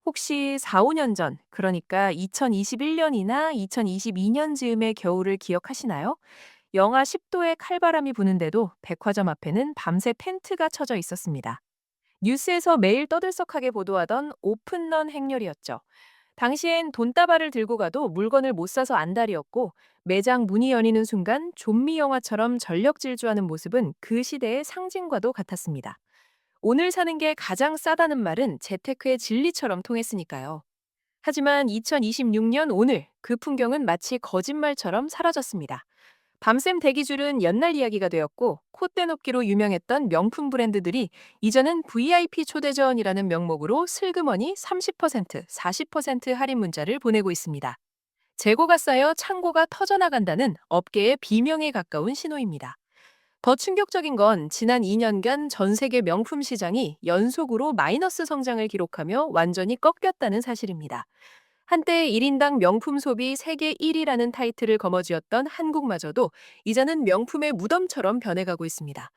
혹시 4, 5년 전, 그러니까 2021년이나 2022년 즈음의 겨울을 기억하시나요? 영하 10도의 칼바람이 부는데도 백화점 앞에는 밤새 텐트가 쳐져 있었습니다. 뉴스에서 매일 떠들썩하게 보도하던 오픈런 행렬이었죠. 당시엔 돈다발을 들고 가도 물건을 못 사서 안달이었고, 매장 문이 열리는 순간 좀비 영화처럼 전력 질주하는 모습은 그 시대의 상징과도 같았습니다. 오늘 사는 게 가장 싸다는 말은 재테크의 진리처럼 통했으니까요. 하지만 2026년 오늘 그 풍경은 마치 거짓말처럼 사라졌습니다. 밤샘 대기줄은 옛날 이야기가 되었고, 콧대 높기로 유명했던 명품 브랜드들이 이제는 VIP 초대전이라는 명목으로 슬그머니 30%, 40% 할인 문자를 보내고 있습니다. 재고가 쌓여 창고가 터져나간다는 업계의 비명에 가까운 신호입니다. 더 충격적인 건 지난 2년간 전 세계 명품 시장이 연속으로 마이너스 성장을 기록하며 완전히 꺾였다는 사실입니다. 한때 1인당 명품 소비 세계 1위라는 타이틀을 거머쥐었던 한국마저도 이제는 명품의 무덤처럼 변해가고 있습니다.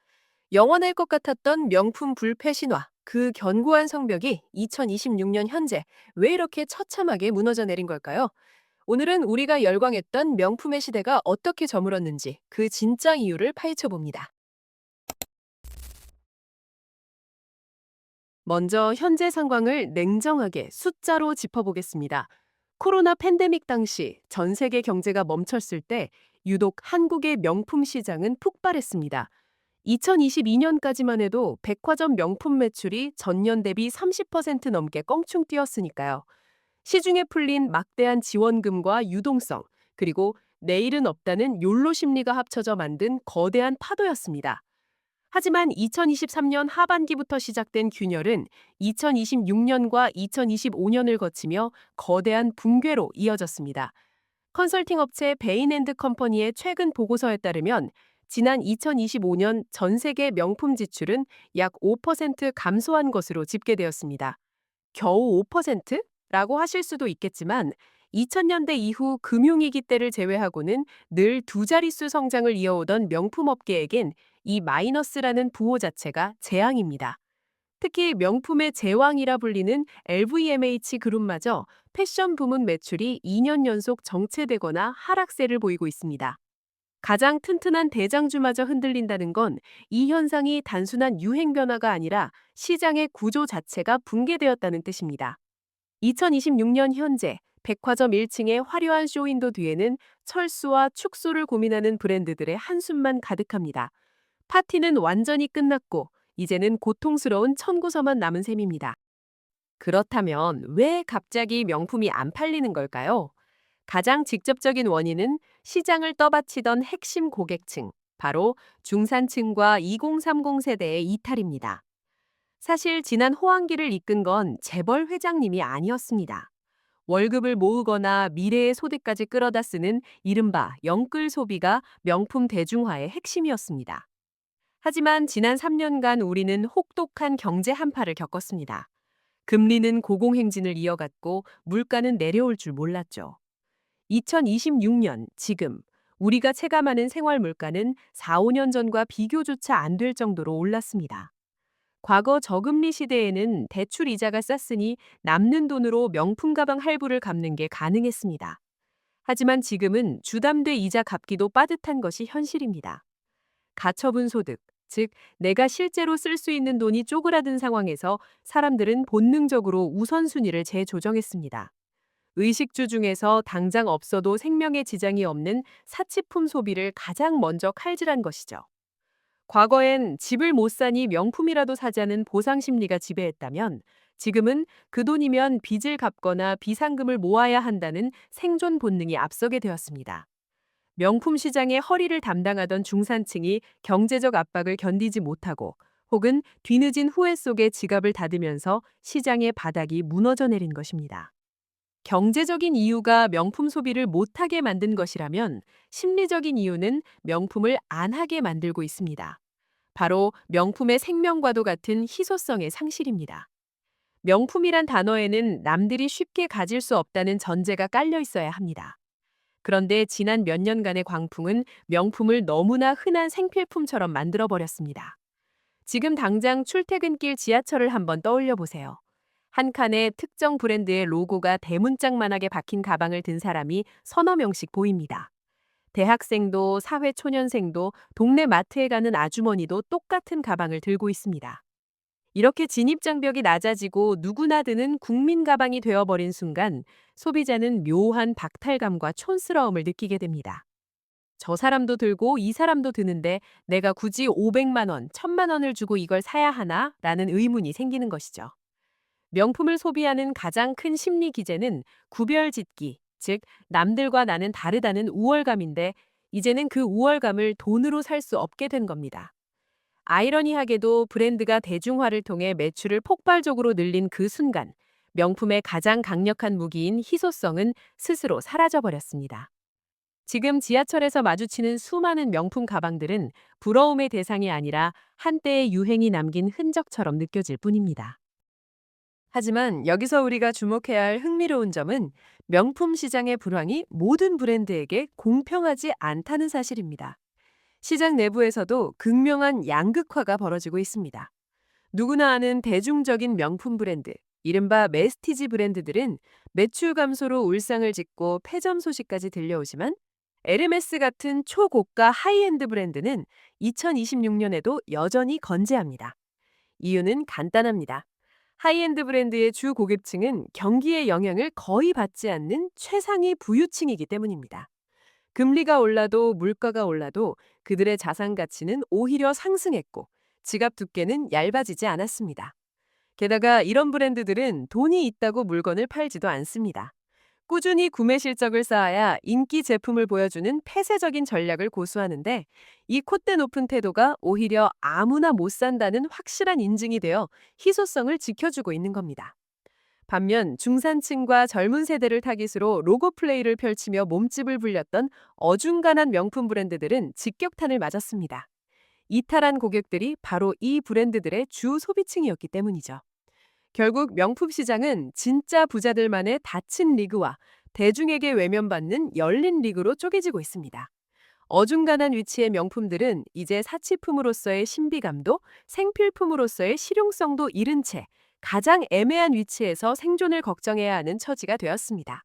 영원할 것 같았던 명품 불패 신화, 그 견고한 성벽이 2026년 현재 왜 이렇게 처참하게 무너져 내린 걸까요? 오늘은 우리가 열광했던 명품의 시대가 어떻게 저물었는지 그 진짜 이유를 파헤쳐 봅니다. 먼저 현재 상황을 냉정하게 숫자로 짚어보겠습니다. 코로나 팬데믹 당시 전 세계 경제가 멈췄을 때 유독 한국의 명품 시장은 폭발했습니다. 2022년까지만 해도 백화점 명품 매출이 전년 대비 30% 넘게 껑충 뛰었으니까요. 시중에 풀린 막대한 지원금과 유동성, 그리고 내일은 없다는 욜로 심리가 합쳐져 만든 거대한 파도였습니다. 하지만 2023년 하반기부터 시작된 균열은 2026년과 2025년을 거치며 거대한 붕괴로 이어졌습니다. 컨설팅 업체 베인앤드컴퍼니의 최근 보고서에 따르면 지난 2025년 전 세계 명품 지출은 약 5% 감소한 것으로 집계되었습니다. 겨우 5%라고 하실 수도 있겠지만 2000년대 이후 금융위기 때를 제외하고는 늘 두 자릿수 성장을 이어오던 명품 업계에겐 이 마이너스라는 부호 자체가 재앙입니다. 특히 명품의 제왕이라 불리는 LVMH 그룹마저 패션 부문 매출이 2년 연속 정체되거나 하락세를 보이고 있습니다. 가장 튼튼한 대장주마저 흔들린다는 건 이 현상이 단순한 유행 변화가 아니라 시장의 구조 자체가 붕괴되었다는 뜻입니다. 2026년 현재 백화점 1층의 화려한 쇼윈도 뒤에는 철수와 축소를 고민하는 브랜드들의 한숨만 가득합니다. 파티는 완전히 끝났고 이제는 고통스러운 천고서만 남은 셈입니다. 그렇다면 왜 갑자기 명품이 안 팔리는 걸까요? 가장 직접적인 원인은 시장을 떠받치던 핵심 고객층, 바로 중산층과 2030 세대의 이탈입니다. 사실 지난 호황기를 이끈 건 재벌 회장님이 아니었습니다. 월급을 모으거나 미래의 소득까지 끌어다 쓰는 이른바 영끌 소비가 명품 대중화의 핵심이었습니다. 하지만 지난 3년간 우리는 혹독한 경제 한파를 겪었습니다. 금리는 고공행진을 이어갔고 물가는 내려올 줄 몰랐죠. 2026년 지금 우리가 체감하는 생활 물가는 4, 5년 전과 비교조차 안 될 정도로 올랐습니다. 과거 저금리 시대에는 대출 이자가 쌌으니 남는 돈으로 명품 가방 할부를 갚는 게 가능했습니다. 하지만 지금은 주담대 이자 갚기도 빠듯한 것이 현실입니다. 가처분 소득, 즉 내가 실제로 쓸 수 있는 돈이 쪼그라든 상황에서 사람들은 본능적으로 우선순위를 재조정했습니다. 의식주 중에서 당장 없어도 생명에 지장이 없는 사치품 소비를 가장 먼저 칼질한 것이죠. 과거엔 집을 못 사니 명품이라도 사자는 보상 심리가 지배했다면 지금은 그 돈이면 빚을 갚거나 비상금을 모아야 한다는 생존 본능이 앞서게 되었습니다. 명품 시장의 허리를 담당하던 중산층이 경제적 압박을 견디지 못하고 혹은 뒤늦은 후회 속에 지갑을 닫으면서 시장의 바닥이 무너져 내린 것입니다. 경제적인 이유가 명품 소비를 못하게 만든 것이라면 심리적인 이유는 명품을 안 하게 만들고 있습니다. 바로 명품의 생명과도 같은 희소성의 상실입니다. 명품이란 단어에는 남들이 쉽게 가질 수 없다는 전제가 깔려 있어야 합니다. 그런데 지난 몇 년간의 광풍은 명품을 너무나 흔한 생필품처럼 만들어버렸습니다. 지금 당장 출퇴근길 지하철을 한번 떠올려 보세요. 한 칸에 특정 브랜드의 로고가 대문짝만하게 박힌 가방을 든 사람이 서너 명씩 보입니다. 대학생도 사회초년생도 동네 마트에 가는 아주머니도 똑같은 가방을 들고 있습니다. 이렇게 진입장벽이 낮아지고 누구나 드는 국민 가방이 되어버린 순간 소비자는 묘한 박탈감과 촌스러움을 느끼게 됩니다. 저 사람도 들고 이 사람도 드는데 내가 굳이 500만 원, 1000만 원을 주고 이걸 사야 하나? 라는 의문이 생기는 것이죠. 명품을 소비하는 가장 큰 심리 기제는 구별짓기, 즉 남들과 나는 다르다는 우월감인데 이제는 그 우월감을 돈으로 살 수 없게 된 겁니다. 아이러니하게도 브랜드가 대중화를 통해 매출을 폭발적으로 늘린 그 순간 명품의 가장 강력한 무기인 희소성은 스스로 사라져버렸습니다. 지금 지하철에서 마주치는 수많은 명품 가방들은 부러움의 대상이 아니라 한때의 유행이 남긴 흔적처럼 느껴질 뿐입니다. 하지만 여기서 우리가 주목해야 할 흥미로운 점은 명품 시장의 불황이 모든 브랜드에게 공평하지 않다는 사실입니다. 시장 내부에서도 극명한 양극화가 벌어지고 있습니다. 누구나 아는 대중적인 명품 브랜드, 이른바 메스티지 브랜드들은 매출 감소로 울상을 짓고 폐점 소식까지 들려오지만 에르메스 같은 초고가 하이엔드 브랜드는 2026년에도 여전히 건재합니다. 이유는 간단합니다. 하이엔드 브랜드의 주 고객층은 경기의 영향을 거의 받지 않는 최상위 부유층이기 때문입니다. 금리가 올라도 물가가 올라도 그들의 자산 가치는 오히려 상승했고 지갑 두께는 얇아지지 않았습니다. 게다가 이런 브랜드들은 돈이 있다고 물건을 팔지도 않습니다. 꾸준히 구매 실적을 쌓아야 인기 제품을 보여주는 폐쇄적인 전략을 고수하는데 이 콧대 높은 태도가 오히려 아무나 못 산다는 확실한 인증이 되어 희소성을 지켜주고 있는 겁니다. 반면 중산층과 젊은 세대를 타깃으로 로고 플레이를 펼치며 몸집을 불렸던 어중간한 명품 브랜드들은 직격탄을 맞았습니다. 이탈한 고객들이 바로 이 브랜드들의 주 소비층이었기 때문이죠. 결국 명품 시장은 진짜 부자들만의 닫힌 리그와 대중에게 외면받는 열린 리그로 쪼개지고 있습니다. 어중간한 위치의 명품들은 이제 사치품으로서의 신비감도 생필품으로서의 실용성도 잃은 채 가장 애매한 위치에서 생존을 걱정해야 하는 처지가 되었습니다.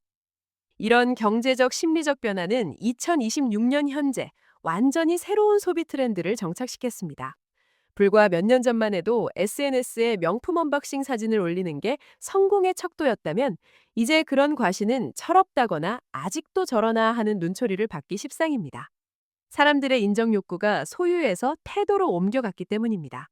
이런 경제적 심리적 변화는 2026년 현재 완전히 새로운 소비 트렌드를 정착시켰습니다. 불과 몇 년 전만 해도 SNS에 명품 언박싱 사진을 올리는 게 성공의 척도였다면 이제 그런 과시는 철없다거나 아직도 저러나 하는 눈초리를 받기 십상입니다. 사람들의 인정 욕구가 소유에서 태도로 옮겨갔기 때문입니다.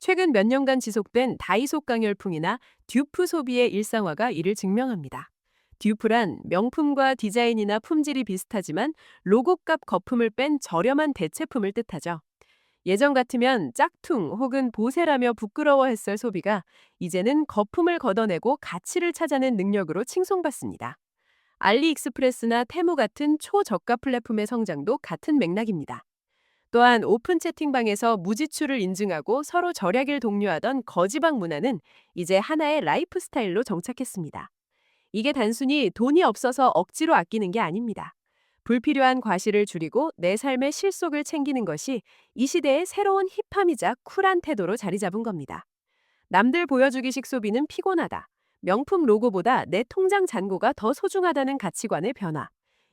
최근 몇 년간 지속된 다이소강 열풍이나 듀프 소비의 일상화가 이를 증명합니다. 듀프란 명품과 디자인이나 품질이 비슷하지만 로고값 거품을 뺀 저렴한 대체품을 뜻하죠. 예전 같으면 짝퉁 혹은 보세라며 부끄러워했을 소비가 이제는 거품을 걷어내고 가치를 찾아낸 능력으로 칭송받습니다. 알리익스프레스나 테무 같은 초저가 플랫폼의 성장도 같은 맥락입니다. 또한 오픈 채팅방에서 무지출을 인증하고 서로 절약을 독려하던 거지방 문화는 이제 하나의 라이프 스타일로 정착했습니다. 이게 단순히 돈이 없어서 억지로 아끼는 게 아닙니다. 불필요한 과시를 줄이고 내 삶의 실속을 챙기는 것이 이 시대의 새로운 힙함이자 쿨한 태도로 자리 잡은 겁니다. 남들 보여주기식 소비는 피곤하다. 명품 로고보다 내 통장 잔고가 더 소중하다는 가치관의 변화.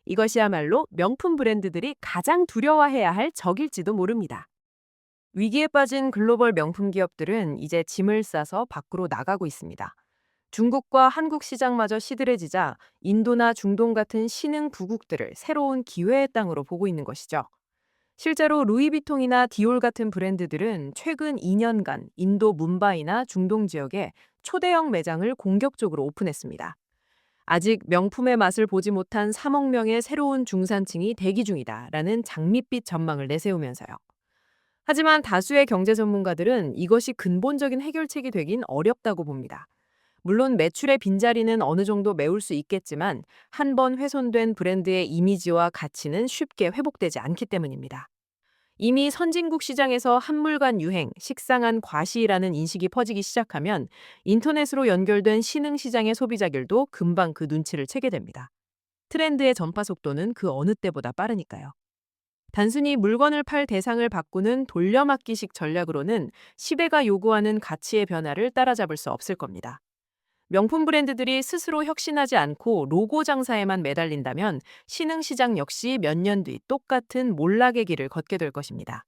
이것이야말로 명품 브랜드들이 가장 두려워해야 할 적일지도 모릅니다. 위기에 빠진 글로벌 명품 기업들은 이제 짐을 싸서 밖으로 나가고 있습니다. 중국과 한국 시장마저 시들해지자 인도나 중동 같은 신흥 부국들을 새로운 기회의 땅으로 보고 있는 것이죠. 실제로 루이비통이나 디올 같은 브랜드들은 최근 2년간 인도 뭄바이나 중동 지역에 초대형 매장을 공격적으로 오픈했습니다. 아직 명품의 맛을 보지 못한 3억 명의 새로운 중산층이 대기 중이다라는 장밋빛 전망을 내세우면서요. 하지만 다수의 경제 전문가들은 이것이 근본적인 해결책이 되긴 어렵다고 봅니다. 물론 매출의 빈자리는 어느 정도 메울 수 있겠지만 한 번 훼손된 브랜드의 이미지와 가치는 쉽게 회복되지 않기 때문입니다. 이미 선진국 시장에서 한물간 유행, 식상한 과시라는 인식이 퍼지기 시작하면 인터넷으로 연결된 신흥 시장의 소비자들도 금방 그 눈치를 채게 됩니다. 트렌드의 전파 속도는 그 어느 때보다 빠르니까요. 단순히 물건을 팔 대상을 바꾸는 돌려막기식 전략으로는 시대가 요구하는 가치의 변화를 따라잡을 수 없을 겁니다. 명품 브랜드들이 스스로 혁신하지 않고 로고 장사에만 매달린다면 신흥시장 역시 몇 년 뒤 똑같은 몰락의 길을 걷게 될 것입니다.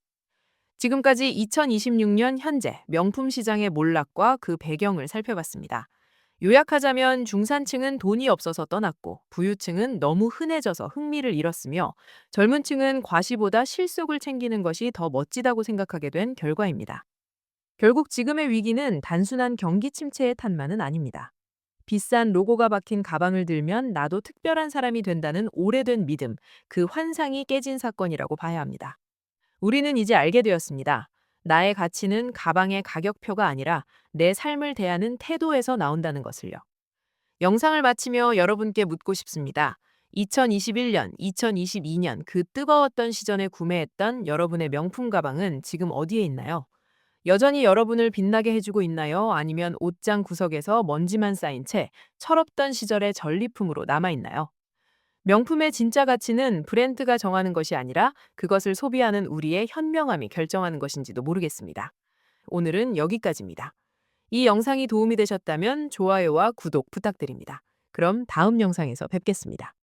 지금까지 2026년 현재 명품 시장의 몰락과 그 배경을 살펴봤습니다. 요약하자면 중산층은 돈이 없어서 떠났고 부유층은 너무 흔해져서 흥미를 잃었으며 젊은 층은 과시보다 실속을 챙기는 것이 더 멋지다고 생각하게 된 결과입니다. 결국 지금의 위기는 단순한 경기 침체의 탓만은 아닙니다. 비싼 로고가 박힌 가방을 들면 나도 특별한 사람이 된다는 오래된 믿음, 그 환상이 깨진 사건이라고 봐야 합니다. 우리는 이제 알게 되었습니다. 나의 가치는 가방의 가격표가 아니라 내 삶을 대하는 태도에서 나온다는 것을요. 영상을 마치며 여러분께 묻고 싶습니다. 2021년, 2022년 그 뜨거웠던 시전에 구매했던 여러분의 명품 가방은 지금 어디에 있나요? 여전히 여러분을 빛나게 해주고 있나요? 아니면 옷장 구석에서 먼지만 쌓인 채 철없던 시절의 전리품으로 남아있나요? 명품의 진짜 가치는 브랜드가 정하는 것이 아니라 그것을 소비하는 우리의 현명함이 결정하는 것인지도 모르겠습니다. 오늘은 여기까지입니다. 이 영상이 도움이 되셨다면 좋아요와 구독 부탁드립니다. 그럼 다음 영상에서 뵙겠습니다.